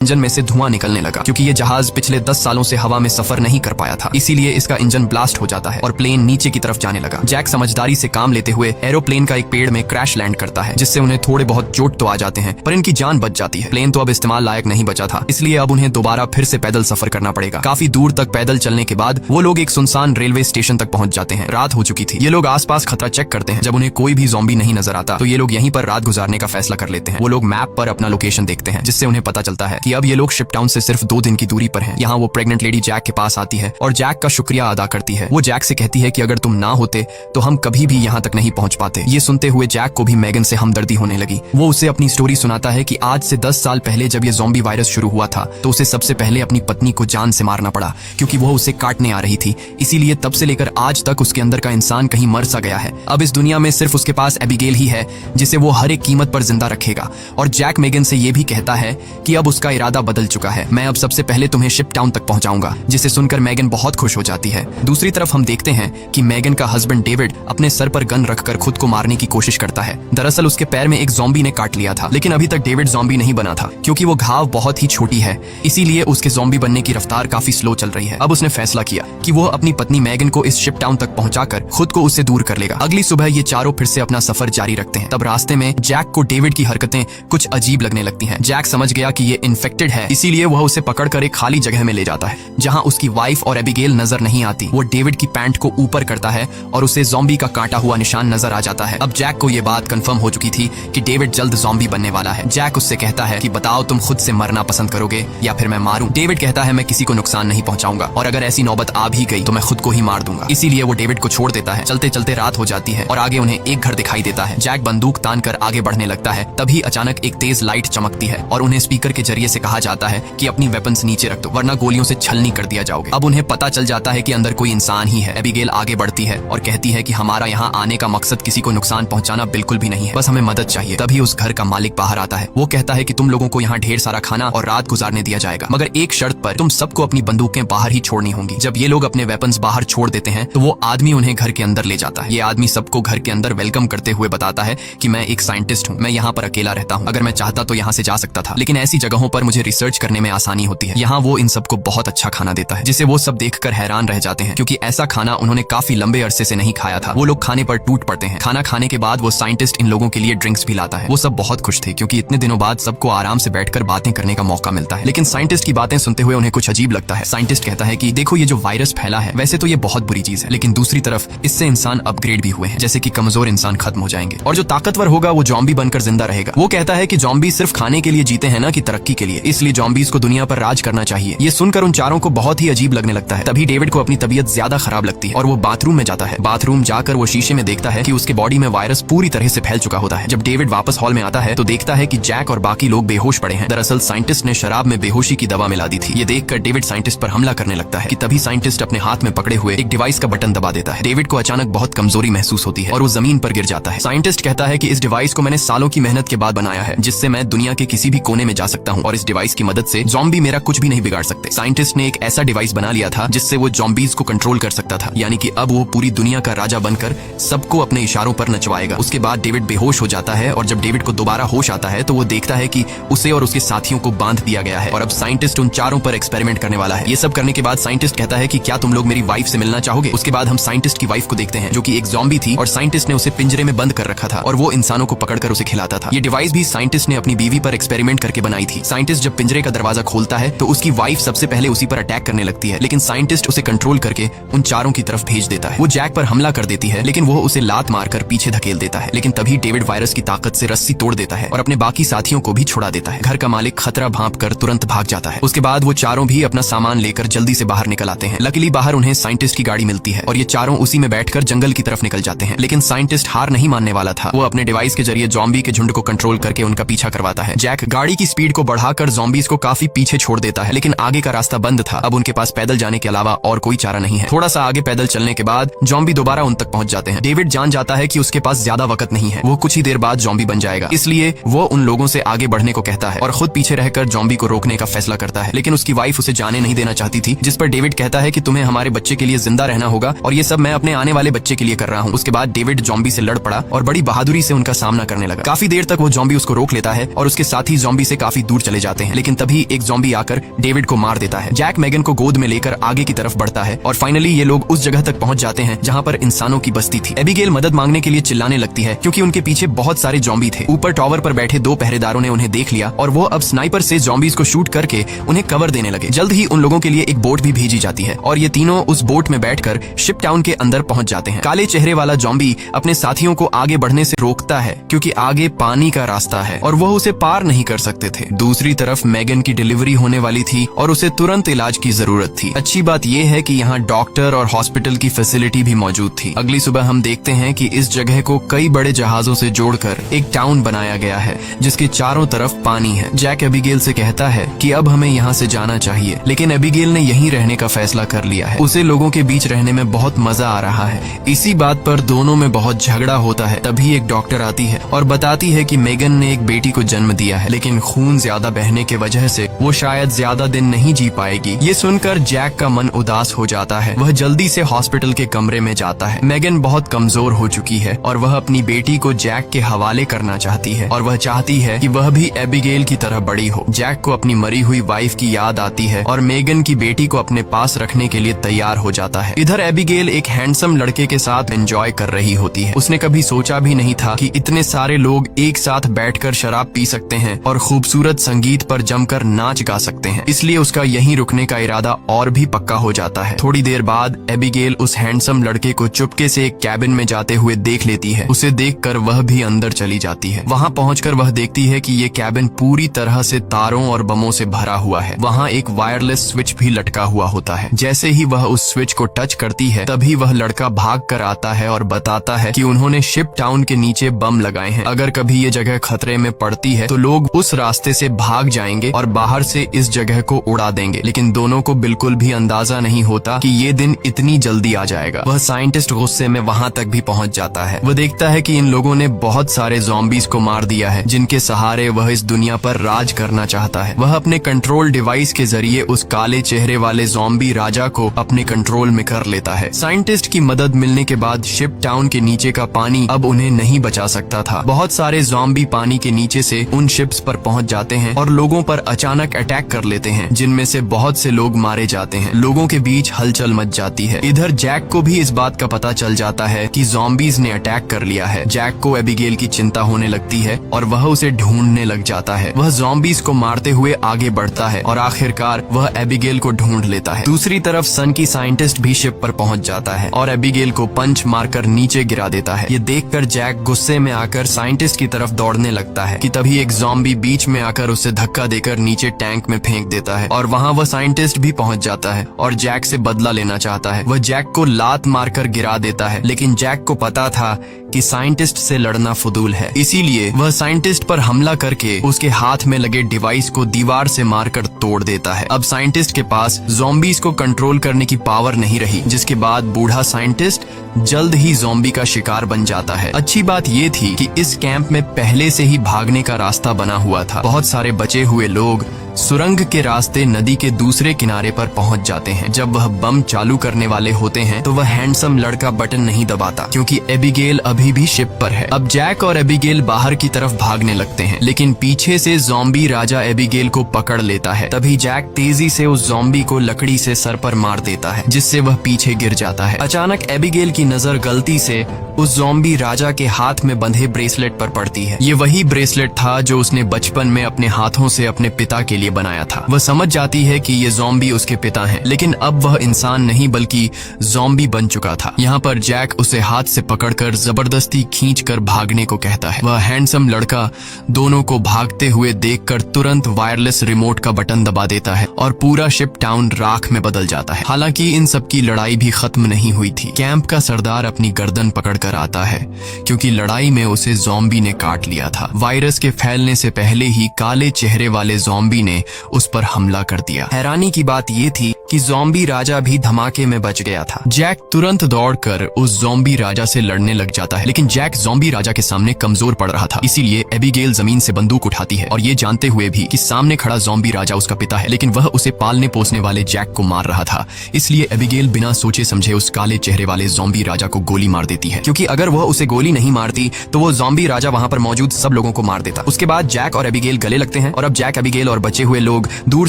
Engine में से धुआं निकलने लगा क्योंकि ये जहाज पिछले 10 सालों से हवा में सफर नहीं कर पाया था, इसीलिए इसका इंजन ब्लास्ट हो जाता है और प्लेन नीचे की तरफ जाने लगा। जैक समझदारी से काम लेते हुए एरोप्लेन का एक पेड़ में क्रैश लैंड करता है, जिससे उन्हें थोड़े बहुत चोट तो आ जाते हैं पर इनकी जान बच जाती है। प्लेन तो अब इस्तेमाल लायक नहीं बचा था, इसलिए अब उन्हें दोबारा फिर से पैदल सफर करना पड़ेगा। काफी दूर तक पैदल चलने के बाद वो लोग एक सुनसान रेलवे स्टेशन तक पहुंच जाते हैं। रात हो चुकी थी। ये लोग आसपास खतरा चेक करते हैं। जब उन्हें कोई भी ज़ॉम्बी नहीं नजर आता तो ये लोग यहीं पर रात गुजारने का फैसला कर लेते हैं। वो लोग मैप पर अपना लोकेशन देखते हैं, जिससे उन्हें पता चलता है कि अब ये लोग शिप टाउन से सिर्फ 2 दिन की दूरी पर हैं। यहाँ वो प्रेग्नेंट लेडी जैक के पास आती है और जैक का शुक्रिया अदा करती है। वो जैक से कहती है कि अगर तुम ना होते तो हम कभी भी यहाँ तक नहीं पहुंच पाते। ये सुनते हुए जैक को भी मैगन से हमदर्दी होने लगी। वो उसे अपनी स्टोरी सुनाता है कि आज से 10 साल पहले जब ये ज़ॉम्बी वायरस शुरू हुआ था तो उसे सबसे पहले अपनी पत्नी को जान से मारना पड़ा क्योंकि वो उसे काटने आ रही थी। इसीलिए तब से लेकर आज तक उसके अंदर का इंसान कहीं मर सा गया है। अब इस दुनिया में सिर्फ उसके पास एबिगेल ही है जिसे वो हर एक कीमत पर जिंदा रखेगा। और जैक मैगन से ये भी कहता है कि अब उसका इरादा बदल चुका है। मैं अब सबसे पहले तुम्हें शिप टाउन तक पहुंचाऊंगा, जिसे सुनकर मैगन बहुत खुश हो जाती है। दूसरी तरफ हम देखते हैं कि मैगन का हस्बैंड डेविड अपने सर पर गन रखकर खुद को मारने की कोशिश करता है। दरअसल उसके पैर में एक ज़ॉम्बी ने काट लिया था, लेकिन अभी तक डेविड ज़ॉम्बी नहीं बना था क्योंकि वो घाव बहुत ही छोटी है, इसीलिए उसके ज़ॉम्बी बनने की रफ्तार काफी स्लो चल रही है। अब उसने फैसला किया कि वो अपनी पत्नी मैगन को इस शिप टाउन तक पहुंचाकर खुद को उससे दूर कर लेगा। अगली सुबह ये चारों फिर से अपना सफर जारी रखते हैं। तब रास्ते में जैक को डेविड की हरकतें कुछ अजीब लगने लगती हैं। जैक समझ गया कि ये इन्फेक्टेड है, इसीलिए वह उसे पकड़कर एक खाली जगह में ले जाता है जहां उसकी वाइफ और एबिगेल नजर नहीं आती। वो डेविड की पैंट को ऊपर करता है और उसे ज़ॉम्बी का काटा हुआ निशान नजर आ जाता है। अब जैक को ये बात कंफर्म हो चुकी थी कि डेविड जल्द ज़ॉम्बी बनने वाला है। जैक उससे कहता है कि बताओ तुम खुद से मरना पसंद करोगे या फिर मैं मारूं। डेविड कहता है मैं किसी को नुकसान नहीं पहुंचाऊंगा और अगर ऐसी नौबत आ भी गई तो मैं खुद को ही मार दूंगा। इसीलिए वो डेविड को छोड़ देता है। चलते चलते रात हो जाती है और आगे उन्हें एक घर दिखाई देता है। जैक बंदूक तान कर आगे बढ़ने लगता है। तभी अचानक एक तेज लाइट चमकती है और उन्हें स्पीकर के जरिए से कहा जाता है कि अपनी वेपन्स नीचे रख दो वरना गोलियों से छलनी कर दिया जाओगे। अब उन्हें पता चल जाता है कि अंदर कोई इंसान ही है। एबिगेल आगे बढ़ती है और कहती है कि हमारा यहाँ आने का मकसद किसी को नुकसान पहुंचाना बिल्कुल भी नहीं है, बस हमें मदद चाहिए। तभी उस घर का मालिक बाहर आता है। वो कहता है कि तुम लोगों को यहाँ ढेर सारा खाना और रात गुजारने दिया जाएगा, मगर एक शर्त पर, तुम सबको अपनी बंदूकें बाहर ही छोड़नी होंगी। जब ये लोग अपने वेपन्स बाहर छोड़ देते हैं तो वो आदमी उन्हें घर के अंदर ले जाता है। ये आदमी सबको घर के अंदर वेलकम करते हुए बताता है कि मैं एक साइंटिस्ट हूँ, मैं यहाँ पर अकेला रहता हूँ, अगर मैं चाहता तो यहाँ से जा सकता था, लेकिन ऐसी जगहों पर मुझे रिसर्च करने में आसानी होती है। यहाँ वो इन सबको बहुत अच्छा खाना देता है जिसे वो सब देखकर हैरान रह जाते हैं क्योंकि ऐसा खाना उन्होंने काफी लंबे अरसे से नहीं खाया था। वो लोग खाने पर टूट पड़ते हैं। खाना खाने के बाद वो साइंटिस्ट इन लोगों के लिए ड्रिंक्स भी लाता है। वो सब बहुत खुश थे क्योंकि इतने दिनों बाद सबको आराम से बैठकर बातें करने का मौका मिलता है। लेकिन साइंटिस्ट की बातें सुनते हुए उन्हें कुछ अजीब लगता है। साइंटिस्ट कहता है कि देखो ये जो वायरस फैला है वैसे तो ये बहुत बुरी चीज है, लेकिन दूसरी तरफ इससे इंसान अपग्रेड भी हुए हैं, जैसे कि कमजोर इंसान खत्म हो जाएंगे और जो ताकतवर होगा वो ज़ॉम्बी बनकर जिंदा रहेगा। वो कहता है कि ज़ॉम्बी सिर्फ खाने के लिए जीते हैं ना कि तरक्की के लिए, इसलिए ज़ॉम्बीज़ को दुनिया पर राज करना चाहिए। ये सुनकर उन चारों को बहुत ही अजीब लगने लगता है। तभी डेविड को अपनी तबीयत ज्यादा खराब लगती है और वो बाथरूम में जाता है। बाथरूम जाकर वो शीशे में देखता है कि उसके बॉडी में वायरस पूरी तरह से फैल चुका होता है। जब डेविड वापस हॉल में आता है तो देखता है कि जैक और बाकी लोग बेहोश पड़े हैं। दरअसल साइंटिस्ट ने शराब में बेहोशी की दवा मिला दी थी। ये देखकर डेविड साइंटिस्ट पर हमला करने लगता है कि तभी साइंटिस्ट अपने हाथ में पकड़े हुए एक डिवाइस का बटन दबा देता है। डेविड को अचानक बहुत कमजोरी महसूस होती है और वो जमीन पर गिर जाता है। साइंटिस्ट कहता है कि इस डिवाइस को मैंने सालों की मेहनत के बाद बनाया है, जिससे मैं दुनिया के किसी भी कोने में जा सकता हूँ और इस डिवाइस की मदद से ज़ॉम्बी मेरा कुछ भी नहीं बिगाड़ सकते। साइंटिस्ट ने एक ऐसा डिवाइस बना लिया था जिससे वो ज़ॉम्बीज़ को कंट्रोल कर सकता था, यानी कि अब वो पूरी दुनिया का राजा बनकर सबको अपने इशारों पर नचवाएगा। उसके बाद डेविड बेहोश हो जाता है और जब डेविड को दोबारा होश आता है तो वो देखता है कि उसे और उसके साथियों को बांध दिया गया है और अब साइंटिस्ट उन चारों पर एक्सपेरिमेंट करने वाला है। ये सब करने के बाद साइंटिस्ट कहता है कि क्या तुम लोग मेरी वाइफ से मिलना चाहोगे। उसके बाद हम साइंटिस्ट की वाइफ को देखते हैं जो कि एक ज़ॉम्बी थी और साइंटिस्ट ने उसे पिंजरे में बंद कर रखा था और वो इंसानों को पकड़कर उसे खिलाता था। ये डिवाइस भी साइंटिस्ट ने अपनी बीवी पर एक्सपेरिमेंट करके बनाई थी। साइंटिस्ट जब पिंजरे का दरवाजा खोलता है तो उसकी वाइफ सबसे पहले उसी पर अटैक करने लगती है, लेकिन साइंटिस्ट उसे कंट्रोल करके उन चारों की तरफ भेज देता है। वो जैक पर हमला कर देती है लेकिन वो उसे लात मारकर पीछे धकेल देता है, लेकिन तभी डेविड वायरस की ताकत से रस्सी तोड़ देता है और अपने बाकी साथियों को भी छुड़ा देता है। घर का मालिक खतरा भांप कर तुरंत भाग जाता है। उसके बाद वो चारों भी अपना सामान लेकर जल्दी से बाहर निकल आते हैं। लकीली बाहर उन्हें साइंटिस्ट की गाड़ी मिलती है और ये चारों उसी में बैठकर जंगल की तरफ निकल जाते हैं, लेकिन साइंटिस्ट हार नहीं मानने वाला था। वो अपने डिवाइस के जरिए ज़ॉम्बी के झुंड को कंट्रोल करके उनका पीछा करवाता है। जैक गाड़ी की स्पीड को बढ़ाकर ज़ॉम्बीज़ को काफी पीछे छोड़ देता है, लेकिन आगे का रास्ता बंद था। अब उनके पास पैदल जाने के अलावा और कोई चारा नहीं है। थोड़ा सा आगे पैदल चलने के बाद ज़ॉम्बी दोबारा उन तक पहुंच जाते हैं। डेविड जान जाता है कि उसके पास ज्यादा वक्त नहीं है, वो कुछ ही देर बाद ज़ॉम्बी बन जाएगा, इसलिए वो उन लोगों से आगे बढ़ने को कहता है और खुद पीछे रहकर ज़ॉम्बी को रोकने का फैसला करता है। लेकिन उसकी वाइफ उसे जाने नहीं देना चाहती थी, जिस पर डेविड कहता है कि तुम्हें हमारे बच्चे के लिए जिंदा रहना होगा और ये सब मैं अपने आने वाले बच्चे के लिए कर रहा हूँ। उसके बाद डेविड ज़ॉम्बी से लड़ पड़ा और बड़ी बहादुरी से उनका सामना करने लगा। काफी देर तक वो ज़ॉम्बी उसको रोक लेता है और उसके साथ ही ज़ॉम्बी से काफी दूर चले जाते जाते हैं, लेकिन तभी एक ज़ॉम्बी आकर डेविड को मार देता है। जैक मेगन को गोद में लेकर आगे की तरफ बढ़ता है और फाइनली ये लोग उस जगह तक पहुंच जाते हैं जहां पर इंसानों की बस्ती थी। एबिगेल मदद मांगने के लिए चिल्लाने लगती है क्योंकि उनके पीछे बहुत सारे ज़ॉम्बी थे। ऊपर टावर पर बैठे 2 पहरेदारों ने उन्हें देख लिया और वो अब स्नाइपर से ज़ॉम्बीज को शूट करके उन्हें कवर देने लगे। जल्द ही उन लोगों के लिए एक बोट भी भेजी जाती है और ये तीनों उस बोट में बैठकर शिप टाउन के अंदर पहुंच जाते हैं। काले चेहरे वाला ज़ॉम्बी अपने साथियों को आगे बढ़ने से रोकता है क्योंकि आगे पानी का रास्ता है और वह उसे पार नहीं कर सकते थे। दूसरी तरफ मेगन की डिलीवरी होने वाली थी और उसे तुरंत इलाज की जरूरत थी। अच्छी बात यह है कि यहाँ डॉक्टर और हॉस्पिटल की फैसिलिटी भी मौजूद थी। अगली सुबह हम देखते हैं कि इस जगह को कई बड़े जहाजों से जोड़कर एक टाउन बनाया गया है जिसके चारों तरफ पानी है। जैक एबिगेल से कहता है कि अब हमें यहाँ से जाना चाहिए, लेकिन एबिगेल ने यहीं रहने का फैसला कर लिया है। उसे लोगों के बीच रहने में बहुत मजा आ रहा है। इसी बात पर दोनों में बहुत झगड़ा होता है। तभी एक डॉक्टर आती है और बताती है कि मेगन ने एक बेटी को जन्म दिया है, लेकिन खून ज्यादा बहने की वजह से वो शायद ज्यादा दिन नहीं जी पाएगी। ये सुनकर जैक का मन उदास हो जाता है। वह जल्दी से हॉस्पिटल के कमरे में जाता है। मेगन बहुत कमजोर हो चुकी है और वह अपनी बेटी को जैक के हवाले करना चाहती है और वह चाहती है कि वह भी एबिगेल की तरह बड़ी हो। जैक को अपनी मरी हुई वाइफ की याद आती है और मेगन की बेटी को अपने पास रखने के लिए तैयार हो जाता है। इधर एबिगेल एक हैंडसम लड़के के साथ एंजॉय कर रही होती है। उसने कभी सोचा भी नहीं था कि इतने सारे लोग एक साथ बैठकर शराब पी सकते हैं और खूबसूरत संगीत पर जमकर नाच गा सकते हैं। इसलिए उसका यहीं रुकने का इरादा और भी पक्का हो जाता है। थोड़ी देर बाद एबिगेल उस हैंडसम लड़के को चुपके से एक कैबिन में जाते हुए देख लेती है। उसे देखकर वह भी अंदर चली जाती है। वहाँ पहुंचकर वह देखती है कि ये कैबिन पूरी तरह से तारों और बमों से भरा हुआ है। वहाँ एक वायरलेस स्विच भी लटका हुआ होता है। जैसे ही वह उस स्विच को टच करती है तभी वह लड़का भाग कर आता है और बताता है कि उन्होंने शिप टाउन के नीचे बम लगाए हैं। अगर कभी ये जगह खतरे में पड़ती है तो लोग उस रास्ते से भाग जाएंगे और बाहर से इस जगह को उड़ा देंगे। लेकिन दोनों को बिल्कुल भी अंदाजा नहीं होता कि ये दिन इतनी जल्दी आ जाएगा। वह साइंटिस्ट गुस्से में वहाँ तक भी पहुँच जाता है। वह देखता है कि इन लोगों ने बहुत सारे ज़ॉम्बीज को मार दिया है जिनके सहारे वह इस दुनिया पर राज करना चाहता है। वह अपने कंट्रोल डिवाइस के जरिए उस काले चेहरे वाले ज़ॉम्बी राजा को अपने कंट्रोल में कर लेता है। साइंटिस्ट की मदद मिलने के बाद शिप टाउन के नीचे का पानी अब उन्हें नहीं बचा सकता था। बहुत सारे ज़ॉम्बी पानी के नीचे से उन शिप्स पर पहुंच जाते हैं और लोगों पर अचानक अटैक कर लेते हैं, जिनमें से बहुत से लोग मारे जाते हैं। लोगों के बीच हलचल मच जाती है। इधर जैक को भी इस बात का पता चल जाता है कि ज़ॉम्बीज ने अटैक कर लिया है। जैक को एबिगेल की चिंता होने लगती है और वह उसे ढूंढने लग जाता है। वह ज़ॉम्बीज को मारते हुए आगे बढ़ता है और आखिरकार वह एबिगेल को ढूंढ लेता है। दूसरी तरफ सन की साइंटिस्ट भी शिप पर पहुंच जाता है और एबिगेल को पंच मारकर नीचे गिरा देता है। ये देखकर जैक गुस्से में आकर साइंटिस्ट की तरफ दौड़ने लगता है कि तभी एक ज़ॉम्बी बीच में आकर उसे धक्का देकर नीचे टैंक में फेंक देता है और वहाँ वह साइंटिस्ट भी पहुंच जाता है और जैक से बदला लेना चाहता है। वह जैक को लात मारकर गिरा देता है, लेकिन जैक को पता था कि साइंटिस्ट से लड़ना फुदूल है। इसीलिए वह साइंटिस्ट पर हमला करके उसके हाथ में लगे डिवाइस को दीवार से मारकर तोड़ देता है। अब साइंटिस्ट के पास ज़ॉम्बीज को कंट्रोल करने की पावर नहीं रही, जिसके बाद बूढ़ा साइंटिस्ट जल्द ही ज़ॉम्बी का शिकार बन जाता है। अच्छी बात ये थी कि इस कैंप में पहले से ही भागने का रास्ता बना हुआ था। बहुत सारे बचे हुए लोग सुरंग के रास्ते नदी के दूसरे किनारे पर पहुंच जाते हैं। जब वह बम चालू करने वाले होते हैं तो वह हैंडसम लड़का बटन नहीं दबाता क्योंकि एबिगेल अभी भी शिप पर है। अब जैक और एबिगेल बाहर की तरफ भागने लगते हैं, लेकिन पीछे से ज़ॉम्बी राजा एबिगेल को पकड़ लेता है। तभी जैक तेजी से उस ज़ॉम्बी को लकड़ी से सर पर मार देता है, जिससे वह पीछे गिर जाता है। अचानक एबिगेल की नजर गलती से उस ज़ॉम्बी राजा के हाथ में बंधे ब्रेसलेट पर पड़ती है। ये वही ब्रेसलेट था जो उसने बचपन में अपने हाथों से अपने पिता के लिए बनाया था। वह समझ जाती है कि ये ज़ॉम्बी उसके पिता हैं, लेकिन अब वह इंसान नहीं बल्कि ज़ॉम्बी बन चुका था। यहाँ पर जैक उसे हाथ से पकड़कर जबरदस्ती खींचकर भागने को कहता है। वह हैंडसम लड़का दोनों को भागते हुए देखकर तुरंत वायरलेस रिमोट का बटन दबा देता है और पूरा शिप टाउन राख में बदल जाता है। हालांकि इन सब की लड़ाई भी खत्म नहीं हुई थी। कैंप का सरदार अपनी गर्दन पकड़कर आता है क्योंकि लड़ाई में उसे ज़ॉम्बी ने काट लिया था। वायरस के फैलने से पहले ही काले चेहरे वाले ज़ॉम्बी ने उस पर हमला कर दिया। हैरानी की बात ये थी कि ज़ॉम्बी राजा भी धमाके में बच गया था। जैक तुरंत दौड़कर उस ज़ॉम्बी राजा से लड़ने लग जाता है, लेकिन जैक ज़ॉम्बी राजा के सामने कमजोर पड़ रहा था। इसीलिए एबिगेल जमीन से बंदूक उठाती है और ये जानते हुए भी कि सामने खड़ा ज़ॉम्बी राजा उसका पिता है, लेकिन वह उसे पालने पोसने वाले जैक को मार रहा था। इसलिए एबिगेल बिना सोचे समझे उस काले चेहरे वाले ज़ॉम्बी राजा को गोली मार देती है, क्योंकि अगर वह उसे गोली नहीं मारती तो वो ज़ॉम्बी राजा वहाँ पर मौजूद सब लोगों को मार देता। उसके बाद जैक और एबिगेल गले लगते हैं और अब जैक, एबिगेल और बच्चे बचे हुए लोग दूर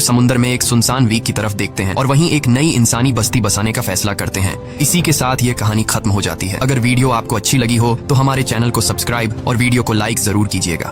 समुद्र में एक सुनसान द्वीप की तरफ देखते हैं और वहीं एक नई इंसानी बस्ती बसाने का फैसला करते हैं। इसी के साथ ये कहानी खत्म हो जाती है। अगर वीडियो आपको अच्छी लगी हो तो हमारे चैनल को सब्सक्राइब और वीडियो को लाइक जरूर कीजिएगा।